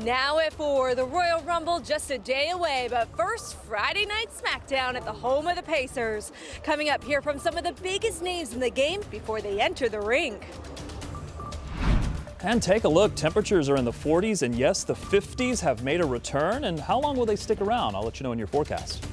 Now at 4, the Royal Rumble just a day away, but first, Friday Night SmackDown at the home of the Pacers. Coming up, here from some of the biggest names in the game before they enter the ring. And take a look, temperatures are in the 40s, and yes, the 50s have made a return. And how long will they stick around? I'll let you know in your forecast.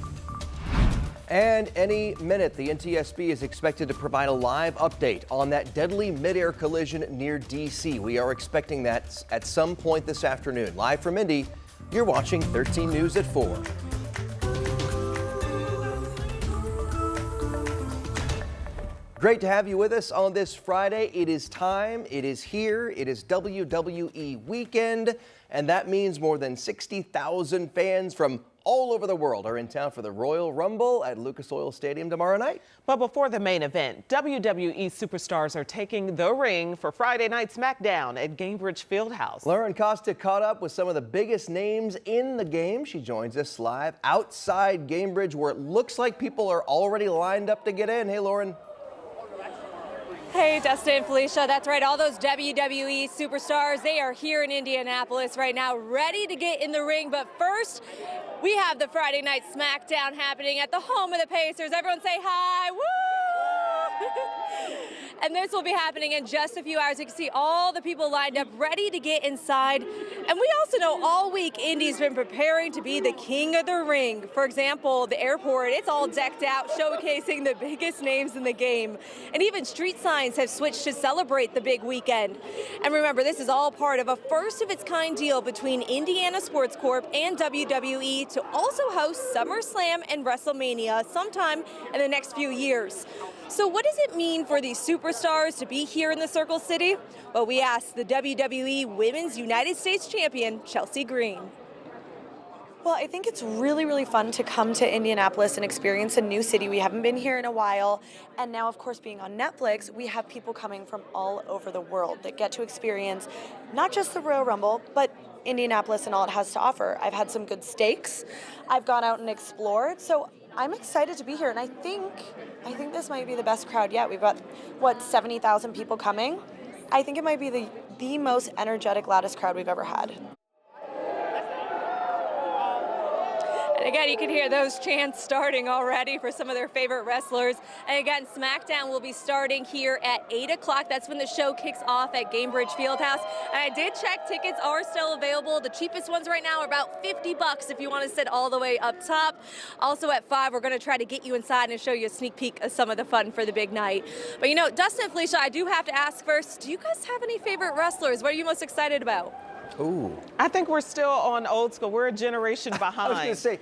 And any minute, the NTSB is expected to provide a live update on that deadly midair collision near D.C. We are expecting that at some point this afternoon. Live from Indy, you're watching 13 News at 4. Great to have you with us on this Friday. It is time, it is here, it is WWE weekend, and that means more than 60,000 fans from all over the world are in town for the Royal Rumble at Lucas Oil Stadium tomorrow night. But before the main event, WWE superstars are taking the ring for Friday Night SmackDown at Gainbridge Fieldhouse. Lauren Costa caught up with some of the biggest names in the game. She joins us live outside Gainbridge, where it looks like people are already lined up to get in. Hey, Lauren. Hey, Dustin and Felicia, that's right. All those WWE superstars, they are here in Indianapolis right now, ready to get in the ring. But first, we have the Friday Night SmackDown happening at the home of the Pacers. Everyone say hi. Woo! And this will be happening in just a few hours. You can see all the people lined up, ready to get inside. And we also know all week Indy's been preparing to be the king of the ring. For example, the airport, it's all decked out, showcasing the biggest names in the game. And even street signs have switched to celebrate the big weekend. And remember, this is all part of a first-of-its-kind deal between Indiana Sports Corp and WWE to also host SummerSlam and WrestleMania sometime in the next few years. So what does it mean for these superstars to be here in the Circle City? Well, we asked the WWE Women's United States Champion, Chelsea Green. Well, I think it's really, really fun to come to Indianapolis and experience a new city. We haven't been here in a while. And now, of course, being on Netflix, we have people coming from all over the world that get to experience not just the Royal Rumble, but Indianapolis and all it has to offer. I've had some good steaks. I've gone out and explored. So I'm excited to be here, and I think this might be the best crowd yet. We've got, 70,000 people coming? I think it might be the most energetic, loudest crowd we've ever had. And again, you can hear those chants starting already for some of their favorite wrestlers. And again, SmackDown will be starting here at 8 o'clock. That's when the show kicks off at Gainbridge Fieldhouse. And I did check, tickets are still available. The cheapest ones right now are about $50 if you want to sit all the way up top. Also at 5, we're going to try to get you inside and show you a sneak peek of some of the fun for the big night. But you know, Dustin and Felicia, I do have to ask first, do you guys have any favorite wrestlers? What are you most excited about? Ooh. I think we're still on old school. We're a generation behind. I was going to say,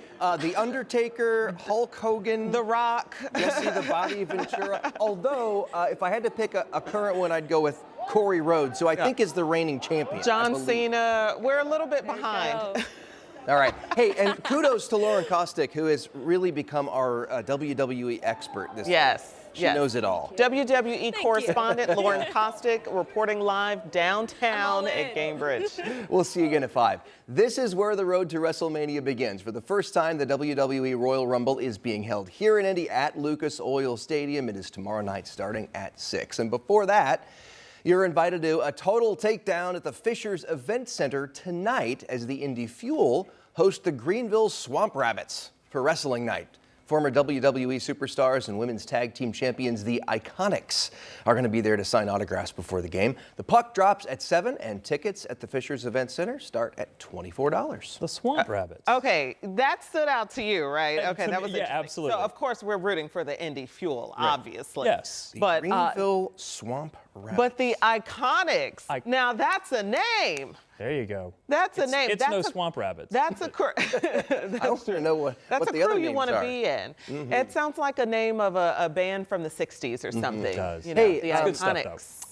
The Undertaker, Hulk Hogan. The Rock. Jesse the Body Ventura. Although, if I had to pick a current one, I'd go with Corey Rhodes, who I think is the reigning champion. John Cena. We're a little bit behind. All right. Hey, and kudos to Lauren Kostick, who has really become our WWE expert this week. She knows it all. WWE correspondent Lauren Kostick reporting live downtown at Gainbridge. We'll see you again at 5. This is where the road to WrestleMania begins. For the first time, the WWE Royal Rumble is being held here in Indy at Lucas Oil Stadium. It is tomorrow night starting at 6. And before that, you're invited to a total takedown at the Fishers Event Center tonight as the Indy Fuel host the Greenville Swamp Rabbits for wrestling night. Former WWE superstars and women's tag team champions, the Iconics, are going to be there to sign autographs before the game. The puck drops at 7, and tickets at the Fishers Event Center start at $24. The Swamp Rabbits. Okay, that stood out to you, right? Okay, that was interesting. Absolutely. So, of course, we're rooting for the Indy Fuel, obviously. Yes. The Greenville Swamp Rabbits. But the Iconics, now that's a name. There you go. That's a name. It's no Swamp Rabbits. That's a crew. I want to know what the other names are. That's a crew you want to be in. It sounds like a name of a band from the 60s or something. It does. You know, Hey, the good stuff, Iconics.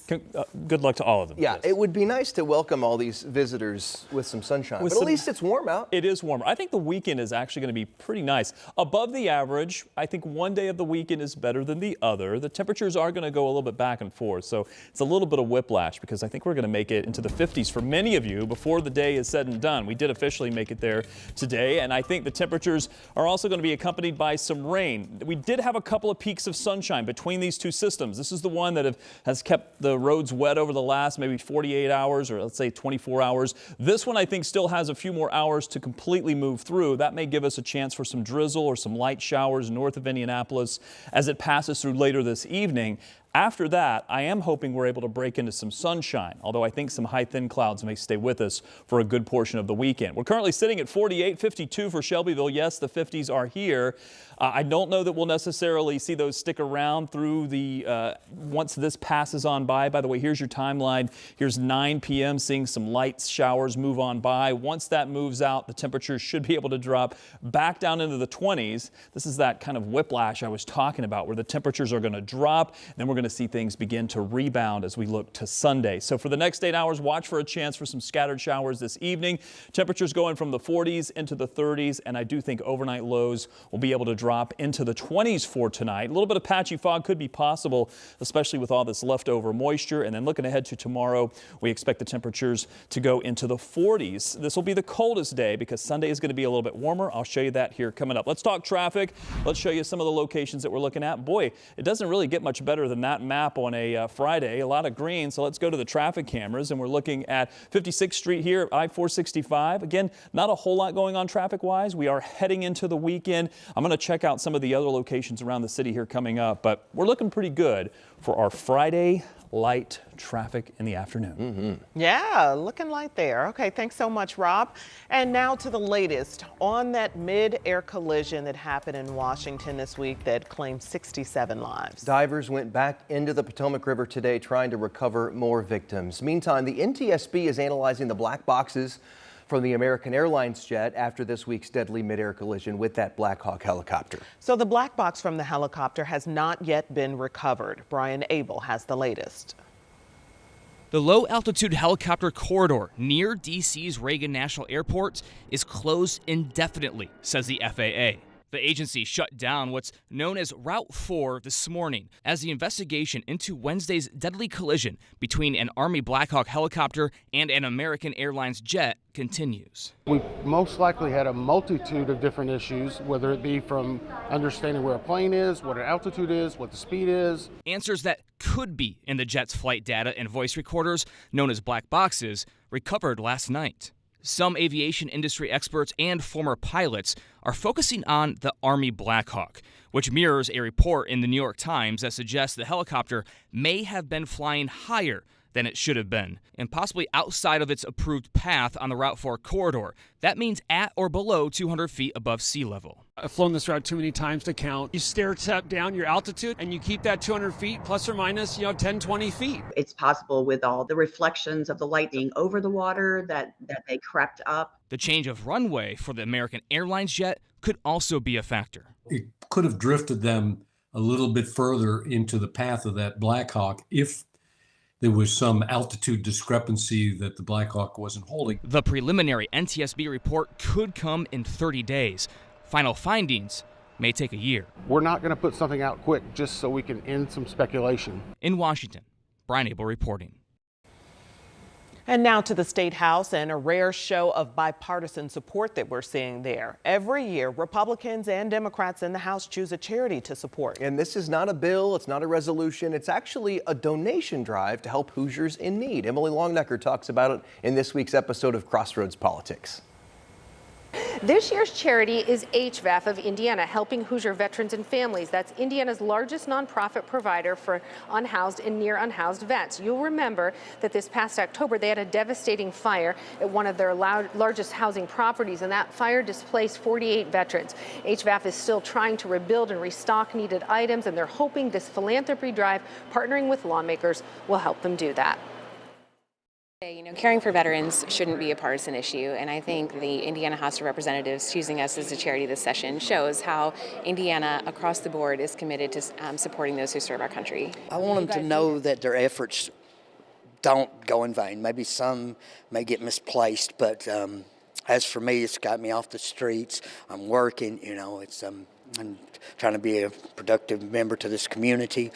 Good luck to all of them. Yeah, yes. it would be nice to welcome all these visitors with some sunshine, but at least it's warm out. It is warmer. I think the weekend is actually going to be pretty nice. Above the average. I think one day of the weekend is better than the other. The temperatures are going to go a little bit back and forth, so it's a little bit of whiplash because I think we're going to make it into the 50s for many of you before the day is said and done. We did officially make it there today, and I think the temperatures are also going to be accompanied by some rain. We did have a couple of peaks of sunshine between these two systems. This is the one that has kept the the roads wet over the last maybe 48 hours or let's say 24 hours. This one I think still has a few more hours to completely move through. That may give us a chance for some drizzle or some light showers north of Indianapolis as it passes through later this evening. After that, I am hoping we're able to break into some sunshine, although I think some high thin clouds may stay with us for a good portion of the weekend. We're currently sitting at 48, 52 for Shelbyville. Yes, the 50s are here. I don't know that we'll necessarily see those stick around through the once this passes on by. By the way, here's your timeline. Here's 9 p.m. seeing some light showers move on by. Once that moves out, the temperatures should be able to drop back down into the 20s. This is that kind of whiplash I was talking about where the temperatures are going to drop. Then we're going to see things begin to rebound as we look to Sunday. So for the next 8 hours, watch for a chance for some scattered showers this evening. Temperatures going from the 40s into the 30s, and I do think overnight lows will be able to drop into the 20s for tonight. A little bit of patchy fog could be possible, especially with all this leftover moisture. And then looking ahead to tomorrow, we expect the temperatures to go into the 40s. This will be the coldest day because Sunday is going to be a little bit warmer. I'll show you that here coming up. Let's talk traffic. Let's show you some of the locations that we're looking at. Boy, it doesn't really get much better than that map on a Friday. A lot of green, so let's go to the traffic cameras, and we're looking at 56th Street here, I-465. Again, not a whole lot going on traffic-wise. We are heading into the weekend. I'm going to check out some of the other locations around the city here coming up, but we're looking pretty good for our Friday light traffic in the afternoon. Yeah, looking light there. Okay, thanks so much, Rob. And now to the latest on that mid-air collision that happened in Washington this week that claimed 67 lives. Divers went back into the Potomac River today trying to recover more victims. Meantime, the NTSB is analyzing the black boxes from the American Airlines jet after this week's deadly mid-air collision with that Black Hawk helicopter. So the black box from the helicopter has not yet been recovered. Brian Abel has the latest. The low-altitude helicopter corridor near D.C.'s Reagan National Airport is closed indefinitely, says the FAA. The agency shut down what's known as Route 4 this morning as the investigation into Wednesday's deadly collision between an Army Black Hawk helicopter and an American Airlines jet continues. We most likely had a multitude of different issues, whether it be from understanding where a plane is, what our altitude is, what the speed is. Answers that could be in the jet's flight data and voice recorders, known as black boxes, recovered last night. Some aviation industry experts and former pilots are focusing on the Army Black Hawk, which mirrors a report in the New York Times that suggests the helicopter may have been flying higher than it should have been, and possibly outside of its approved path on the Route 4 corridor. That means at or below 200 feet above sea level. I've flown this route too many times to count. You stair step down your altitude and you keep that 200 feet plus or minus, 10, 20 feet. It's possible with all the reflections of the lightning over the water that they crept up. The change of runway for the American Airlines jet could also be a factor. It could have drifted them a little bit further into the path of that Black Hawk if there was some altitude discrepancy that the Black Hawk wasn't holding. The preliminary NTSB report could come in 30 days. Final findings may take a year. We're not going to put something out quick just so we can end some speculation. In Washington, Brian Abel reporting. And now to the State House and a rare show of bipartisan support that we're seeing there. Every year, Republicans and Democrats in the House choose a charity to support. And this is not a bill, it's not a resolution, it's actually a donation drive to help Hoosiers in need. Emily Longnecker talks about it in this week's episode of Crossroads Politics. This year's charity is HVAF of Indiana, helping Hoosier veterans and families. That's Indiana's largest nonprofit provider for unhoused and near unhoused vets. You'll remember that this past October, they had a devastating fire at one of their largest housing properties, and that fire displaced 48 veterans. HVAF is still trying to rebuild and restock needed items, and they're hoping this philanthropy drive, partnering with lawmakers, will help them do that. Caring for veterans shouldn't be a partisan issue, and I think the Indiana House of Representatives choosing us as a charity this session shows how Indiana across the board is committed to supporting those who serve our country. I want them to know that their efforts don't go in vain. Maybe some may get misplaced, but as for me, it's got me off the streets. I'm working, I'm trying to be a productive member to this community.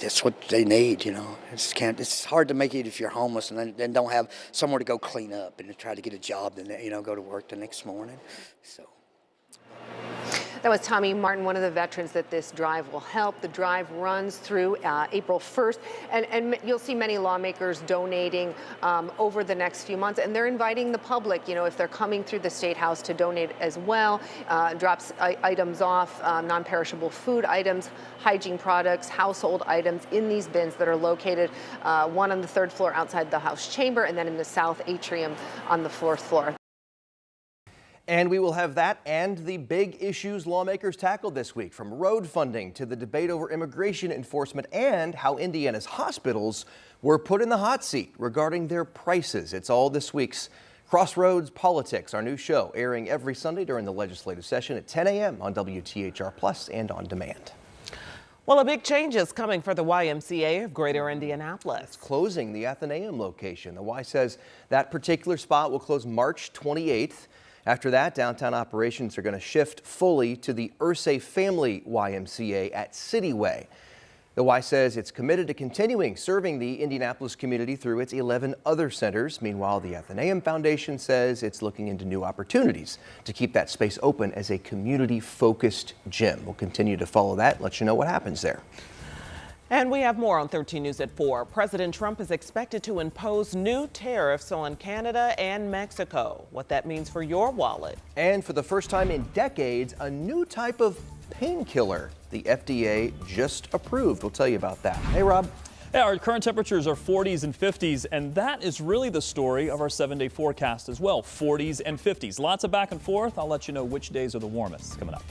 That's what they need, It's hard to make it if you're homeless and then don't have somewhere to go clean up and to try to get a job and go to work the next morning. So. That was Tommy Martin, one of the veterans that this drive will help. The drive runs through April 1st, and you'll see many lawmakers donating over the next few months, and they're inviting the public, if they're coming through the State House, to donate as well. Drops items off, non-perishable food items, hygiene products, household items in these bins that are located, one on the 3rd floor outside the House chamber, and then in the south atrium on the 4th floor. And we will have that and the big issues lawmakers tackled this week, from road funding to the debate over immigration enforcement and how Indiana's hospitals were put in the hot seat regarding their prices. It's all this week's Crossroads Politics, our new show, airing every Sunday during the legislative session at 10 a.m. on WTHR Plus and on demand. Well, a big change is coming for the YMCA of Greater Indianapolis. It's closing the Athenaeum location. The Y says that particular spot will close March 28th. After that, downtown operations are going to shift fully to the Ursay Family YMCA at Cityway. The Y says it's committed to continuing serving the Indianapolis community through its 11 other centers. Meanwhile, the Athenaeum Foundation says it's looking into new opportunities to keep that space open as a community-focused gym. We'll continue to follow that, let you know what happens there. And we have more on 13 News at 4. President Trump is expected to impose new tariffs on Canada and Mexico. What that means for your wallet. And for the first time in decades, a new type of painkiller the FDA just approved. We'll tell you about that. Hey, Rob. Yeah, our current temperatures are 40s and 50s, and that is really the story of our 7-day forecast as well. 40s and 50s. Lots of back and forth. I'll let you know which days are the warmest coming up.